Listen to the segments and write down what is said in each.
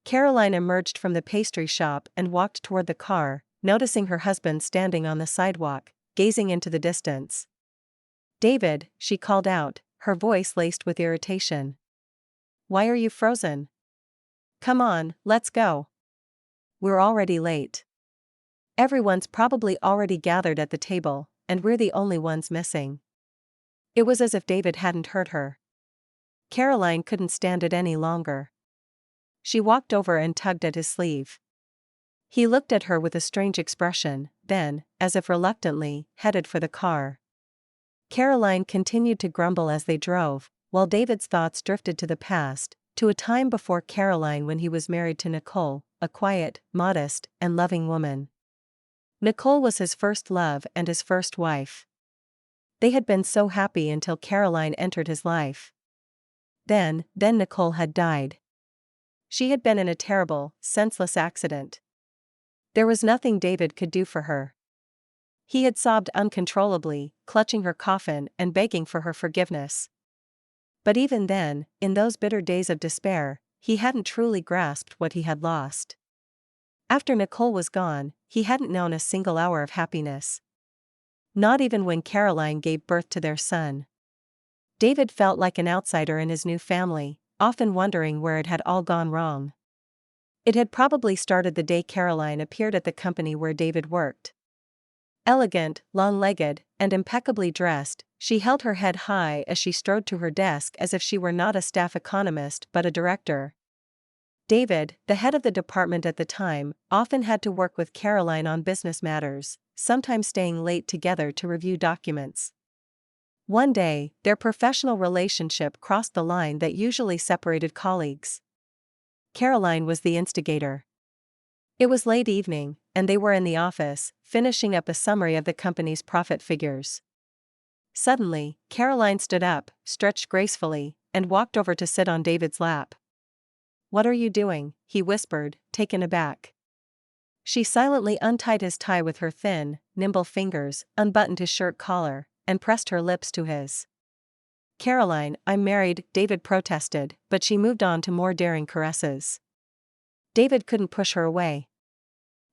Caroline emerged from the pastry shop and walked toward the car, noticing her husband standing on the sidewalk, gazing into the distance. "David," she called out, her voice laced with irritation. "Why are you frozen? Come on, let's go. We're already late. Everyone's probably already gathered at the table, and we're the only ones missing." It was as if David hadn't heard her. Caroline couldn't stand it any longer. She walked over and tugged at his sleeve. He looked at her with a strange expression, then, as if reluctantly, headed for the car. Caroline continued to grumble as they drove, while David's thoughts drifted to the past, to a time before Caroline when he was married to Nicole, a quiet, modest, and loving woman. Nicole was his first love and his first wife. They had been so happy until Caroline entered his life. Then Nicole had died. She had been in a terrible, senseless accident. There was nothing David could do for her. He had sobbed uncontrollably, clutching her coffin and begging for her forgiveness. But even then, in those bitter days of despair, he hadn't truly grasped what he had lost. After Nicole was gone, he hadn't known a single hour of happiness. Not even when Caroline gave birth to their son. David felt like an outsider in his new family, often wondering where it had all gone wrong. It had probably started the day Caroline appeared at the company where David worked. Elegant, long-legged, and impeccably dressed, she held her head high as she strode to her desk as if she were not a staff economist but a director. David, the head of the department at the time, often had to work with Caroline on business matters, sometimes staying late together to review documents. One day, their professional relationship crossed the line that usually separated colleagues. Caroline was the instigator. It was late evening, and they were in the office, finishing up a summary of the company's profit figures. Suddenly, Caroline stood up, stretched gracefully, and walked over to sit on David's lap. "What are you doing?" he whispered, taken aback. She silently untied his tie with her thin, nimble fingers, unbuttoned his shirt collar, and pressed her lips to his. "Caroline, I'm married," David protested, but she moved on to more daring caresses. David couldn't push her away.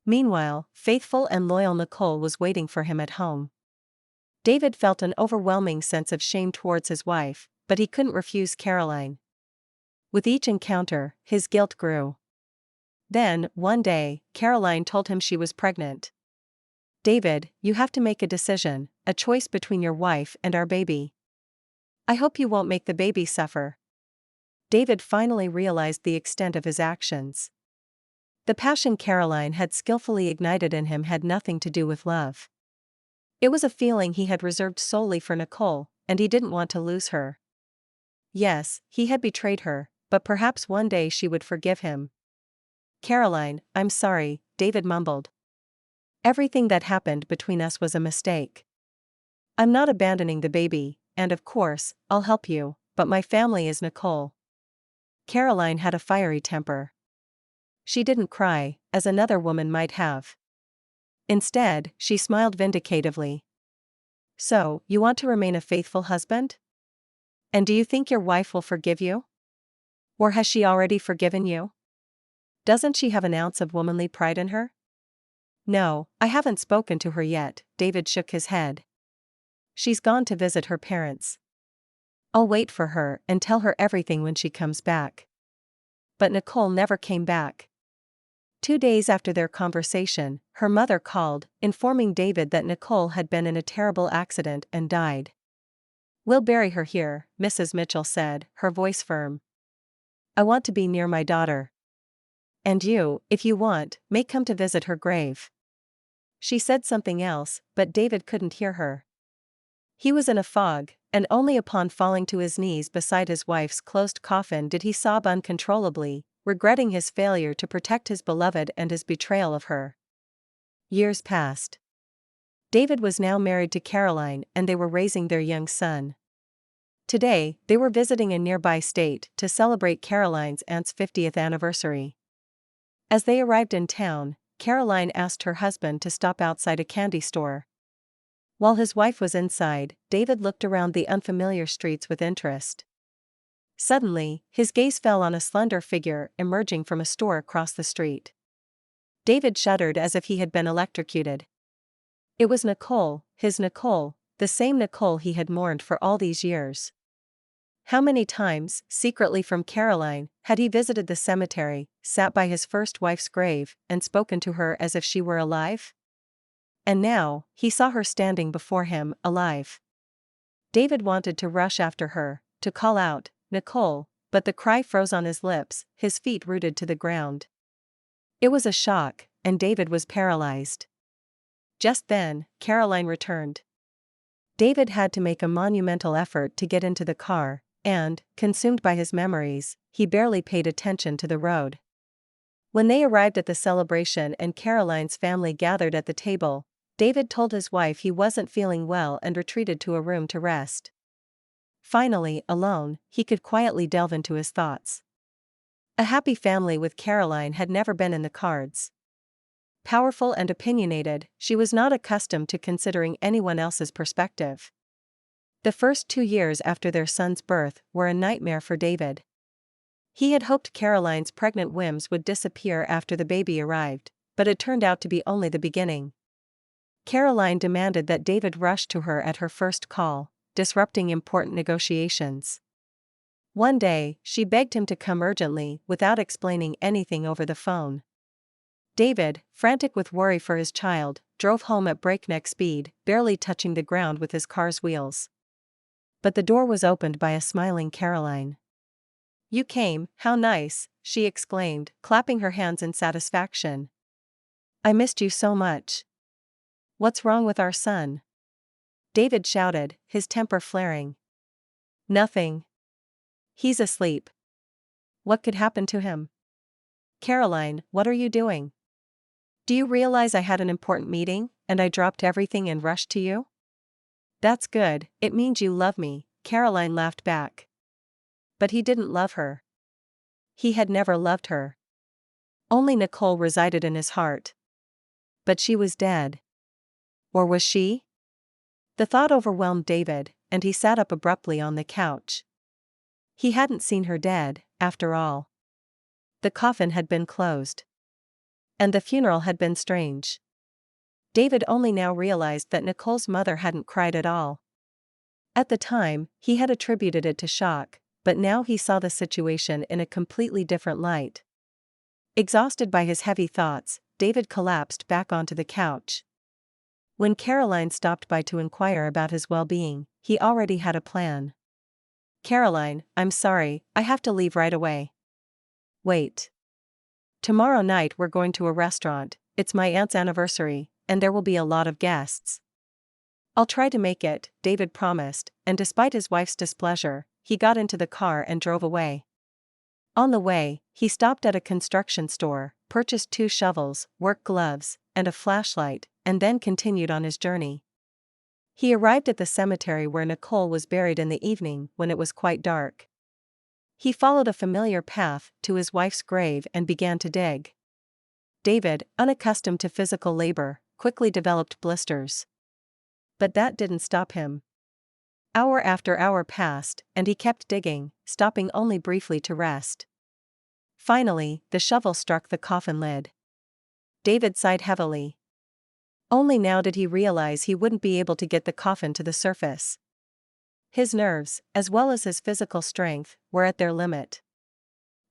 Meanwhile, faithful and loyal Nicole was waiting for him at home. David felt an overwhelming sense of shame towards his wife, but he couldn't refuse Caroline. With each encounter, his guilt grew. Then, one day, Caroline told him she was pregnant. "David, you have to make a decision, a choice between your wife and our baby. I hope you won't make the baby suffer." David finally realized the extent of his actions. The passion Caroline had skillfully ignited in him had nothing to do with love. It was a feeling he had reserved solely for Nicole, and he didn't want to lose her. Yes, he had betrayed her, but perhaps one day she would forgive him. "Caroline, I'm sorry," David mumbled. "Everything that happened between us was a mistake. I'm not abandoning the baby, and of course, I'll help you, but my family is Nicole." Caroline had a fiery temper. She didn't cry, as another woman might have. Instead, she smiled vindicatively. "So, you want to remain a faithful husband? And do you think your wife will forgive you? Or has she already forgiven you? Doesn't she have an ounce of womanly pride in her?" "No, I haven't spoken to her yet," David shook his head. "She's gone to visit her parents. I'll wait for her and tell her everything when she comes back." But Nicole never came back. 2 days after their conversation, her mother called, informing David that Nicole had been in a terrible accident and died. "We'll bury her here," Mrs. Mitchell said, her voice firm. "I want to be near my daughter. And you, if you want, may come to visit her grave." She said something else, but David couldn't hear her. He was in a fog, and only upon falling to his knees beside his wife's closed coffin did he sob uncontrollably, regretting his failure to protect his beloved and his betrayal of her. Years passed. David was now married to Caroline and they were raising their young son. Today, they were visiting a nearby state to celebrate Caroline's aunt's 50th anniversary. As they arrived in town, Caroline asked her husband to stop outside a candy store. While his wife was inside, David looked around the unfamiliar streets with interest. Suddenly, his gaze fell on a slender figure emerging from a store across the street. David shuddered as if he had been electrocuted. It was Nicole, his Nicole, the same Nicole he had mourned for all these years. How many times, secretly from Caroline, had he visited the cemetery, sat by his first wife's grave, and spoken to her as if she were alive? And now, he saw her standing before him, alive. David wanted to rush after her, to call out, "Nicole," but the cry froze on his lips, his feet rooted to the ground. It was a shock, and David was paralyzed. Just then, Caroline returned. David had to make a monumental effort to get into the car, and, consumed by his memories, he barely paid attention to the road. When they arrived at the celebration and Caroline's family gathered at the table, David told his wife he wasn't feeling well and retreated to a room to rest. Finally, alone, he could quietly delve into his thoughts. A happy family with Caroline had never been in the cards. Powerful and opinionated, she was not accustomed to considering anyone else's perspective. The first 2 years after their son's birth were a nightmare for David. He had hoped Caroline's pregnant whims would disappear after the baby arrived, but it turned out to be only the beginning. Caroline demanded that David rush to her at her first call, disrupting important negotiations. One day, she begged him to come urgently without explaining anything over the phone. David, frantic with worry for his child, drove home at breakneck speed, barely touching the ground with his car's wheels. But the door was opened by a smiling Caroline. "You came, how nice," she exclaimed, clapping her hands in satisfaction. "I missed you so much." "What's wrong with our son?" David shouted, his temper flaring. "Nothing. He's asleep. What could happen to him?" "Caroline, what are you doing? Do you realize I had an important meeting, and I dropped everything and rushed to you?" "That's good, it means you love me," Caroline laughed back. But he didn't love her. He had never loved her. Only Nicole resided in his heart. But she was dead. Or was she? The thought overwhelmed David, and he sat up abruptly on the couch. He hadn't seen her dead, after all. The coffin had been closed. And the funeral had been strange. David only now realized that Nicole's mother hadn't cried at all. At the time, he had attributed it to shock, but now he saw the situation in a completely different light. Exhausted by his heavy thoughts, David collapsed back onto the couch. When Caroline stopped by to inquire about his well-being, he already had a plan. "Caroline, I'm sorry, I have to leave right away." "Wait. Tomorrow night we're going to a restaurant, it's my aunt's anniversary, and there will be a lot of guests." "I'll try to make it," David promised, and despite his wife's displeasure, he got into the car and drove away. On the way, he stopped at a construction store, purchased 2 shovels, work gloves, and a flashlight, and then continued on his journey. He arrived at the cemetery where Nicole was buried in the evening when it was quite dark. He followed a familiar path to his wife's grave and began to dig. David, unaccustomed to physical labor, quickly developed blisters. But that didn't stop him. Hour after hour passed, and he kept digging, stopping only briefly to rest. Finally, the shovel struck the coffin lid. David sighed heavily. Only now did he realize he wouldn't be able to get the coffin to the surface. His nerves, as well as his physical strength, were at their limit.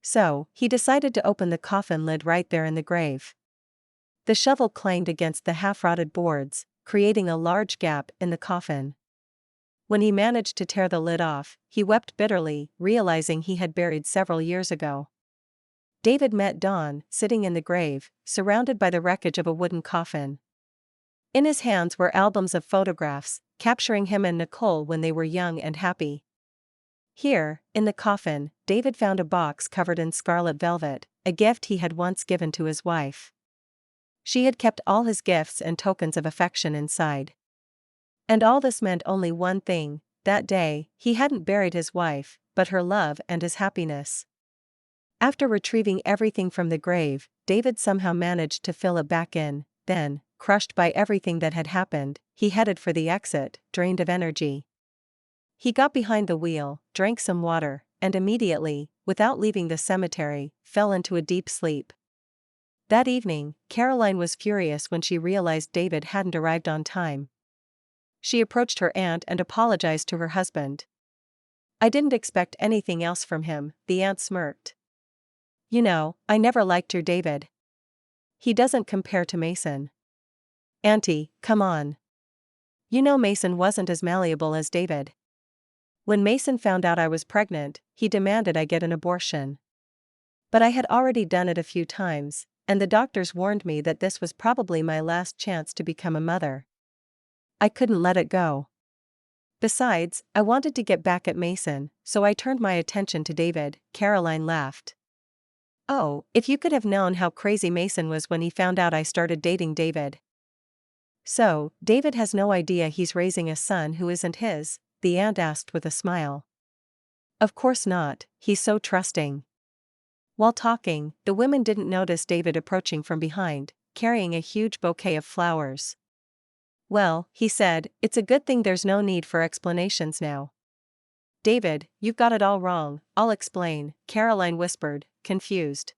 So, he decided to open the coffin lid right there in the grave. The shovel clanged against the half-rotted boards, creating a large gap in the coffin. When he managed to tear the lid off, he wept bitterly, realizing he had buried several years ago. David met Dawn, sitting in the grave, surrounded by the wreckage of a wooden coffin. In his hands were albums of photographs, capturing him and Nicole when they were young and happy. Here, in the coffin, David found a box covered in scarlet velvet, a gift he had once given to his wife. She had kept all his gifts and tokens of affection inside. And all this meant only one thing: that day, he hadn't buried his wife, but her love and his happiness. After retrieving everything from the grave, David somehow managed to fill it back in, then, crushed by everything that had happened, he headed for the exit, drained of energy. He got behind the wheel, drank some water, and immediately, without leaving the cemetery, fell into a deep sleep. That evening, Caroline was furious when she realized David hadn't arrived on time. She approached her aunt and apologized to her husband. "I didn't expect anything else from him," the aunt smirked. "You know, I never liked your David. He doesn't compare to Mason." "Auntie, come on. You know Mason wasn't as malleable as David. When Mason found out I was pregnant, he demanded I get an abortion. But I had already done it a few times, and the doctors warned me that this was probably my last chance to become a mother. I couldn't let it go. Besides, I wanted to get back at Mason, so I turned my attention to David." Caroline laughed. "Oh, if you could have known how crazy Mason was when he found out I started dating David." "So, David has no idea he's raising a son who isn't his?" the aunt asked with a smile. "Of course not, he's so trusting." While talking, the women didn't notice David approaching from behind, carrying a huge bouquet of flowers. "Well," he said, "it's a good thing there's no need for explanations now." "David, you've got it all wrong." "I'll explain," Caroline whispered, confused.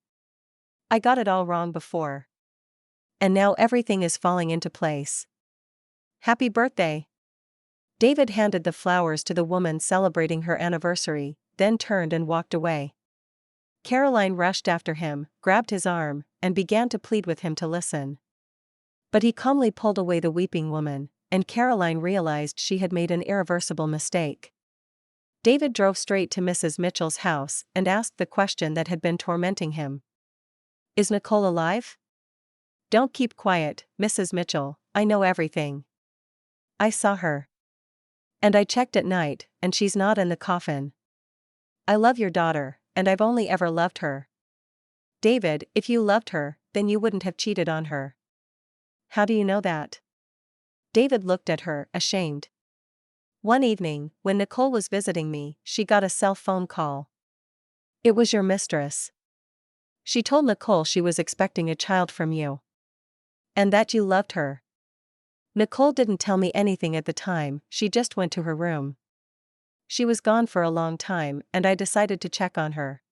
"I got it all wrong before. And now everything is falling into place. Happy birthday." David handed the flowers to the woman celebrating her anniversary, then turned and walked away. Caroline rushed after him, grabbed his arm, and began to plead with him to listen. But he calmly pulled away the weeping woman, and Caroline realized she had made an irreversible mistake. David drove straight to Mrs. Mitchell's house and asked the question that had been tormenting him. "Is Nicole alive?" "Don't keep quiet, Mrs. Mitchell, I know everything. I saw her. And I checked at night, and she's not in the coffin. I love your daughter, and I've only ever loved her." "David, if you loved her, then you wouldn't have cheated on her." "How do you know that?" David looked at her, ashamed. "One evening, when Nicole was visiting me, she got a cell phone call. It was your mistress. She told Nicole she was expecting a child from you. And that you loved her. Nicole didn't tell me anything at the time, she just went to her room. She was gone for a long time, and I decided to check on her.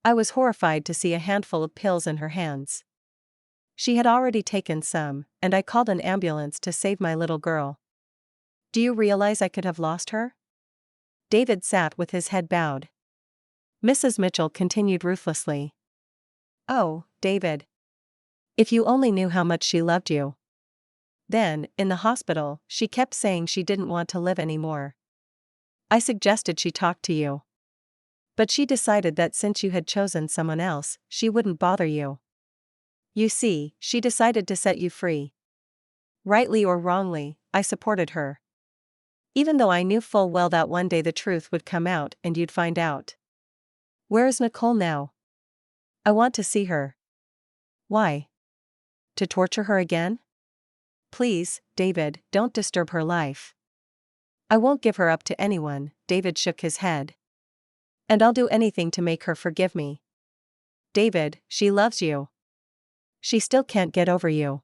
I was horrified to see a handful of pills in her hands. She had already taken some, and I called an ambulance to save my little girl. Do you realize I could have lost her?" David sat with his head bowed. Mrs. Mitchell continued ruthlessly. "Oh, David. If you only knew how much she loved you. Then, in the hospital, she kept saying she didn't want to live anymore. I suggested she talk to you. But she decided that since you had chosen someone else, she wouldn't bother you. You see, she decided to set you free. Rightly or wrongly, I supported her. Even though I knew full well that one day the truth would come out and you'd find out. Where is Nicole now? I want to see her." "Why? To torture her again?" "Please, David, don't disturb her life." "I won't give her up to anyone." David shook his head. "And I'll do anything to make her forgive me." "David, she loves you. She still can't get over you.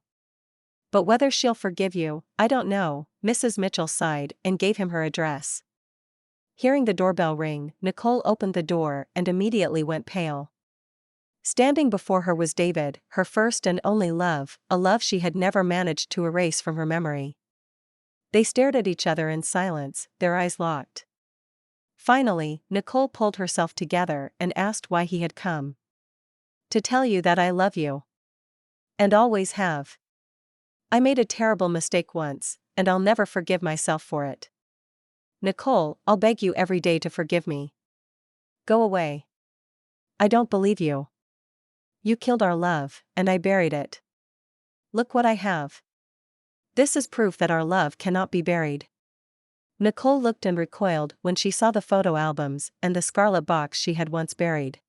But whether she'll forgive you, I don't know." Mrs. Mitchell sighed and gave him her address. Hearing the doorbell ring, Nicole opened the door and immediately went pale. Standing before her was David, her first and only love, a love she had never managed to erase from her memory. They stared at each other in silence, their eyes locked. Finally, Nicole pulled herself together and asked why he had come. "To tell you that I love you. And always have. I made a terrible mistake once, and I'll never forgive myself for it. Nicole, I'll beg you every day to forgive me. Go away. I don't believe you. You killed our love, and I buried it. Look what I have. This is proof that our love cannot be buried." Nicole looked and recoiled when she saw the photo albums and the scarlet box she had once buried.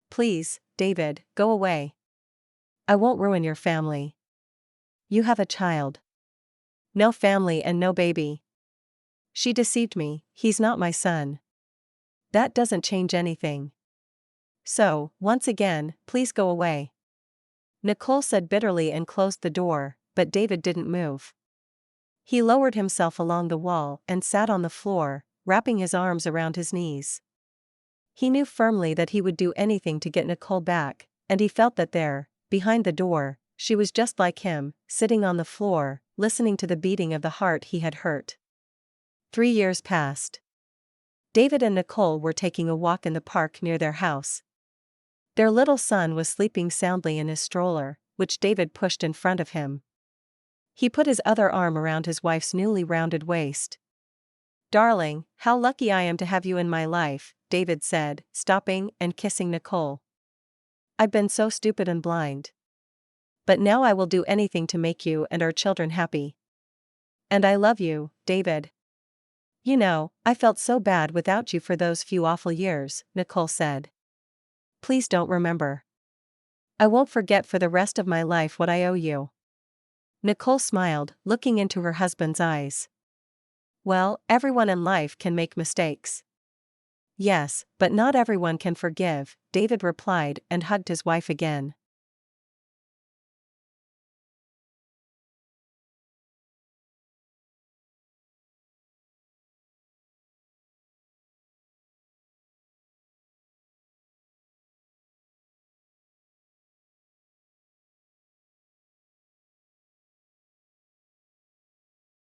"Please, David, go away. I won't ruin your family. You have a child. No family and no baby. She deceived me, he's not my son. That doesn't change anything. So, once again, please go away." Nicole said bitterly and closed the door, but David didn't move. He lowered himself along the wall and sat on the floor, wrapping his arms around his knees. He knew firmly that he would do anything to get Nicole back, and he felt that there, behind the door, she was just like him, sitting on the floor, listening to the beating of the heart he had hurt. 3 years passed. David and Nicole were taking a walk in the park near their house. Their little son was sleeping soundly in his stroller, which David pushed in front of him. He put his other arm around his wife's newly rounded waist. "Darling, how lucky I am to have you in my life," David said, stopping and kissing Nicole. "I've been so stupid and blind. But now I will do anything to make you and our children happy. And I love you, David. You know, I felt so bad without you for those few awful years," Nicole said. "Please don't remember. I won't forget for the rest of my life what I owe you." Nicole smiled, looking into her husband's eyes. "Well, everyone in life can make mistakes." "Yes, but not everyone can forgive," David replied and hugged his wife again.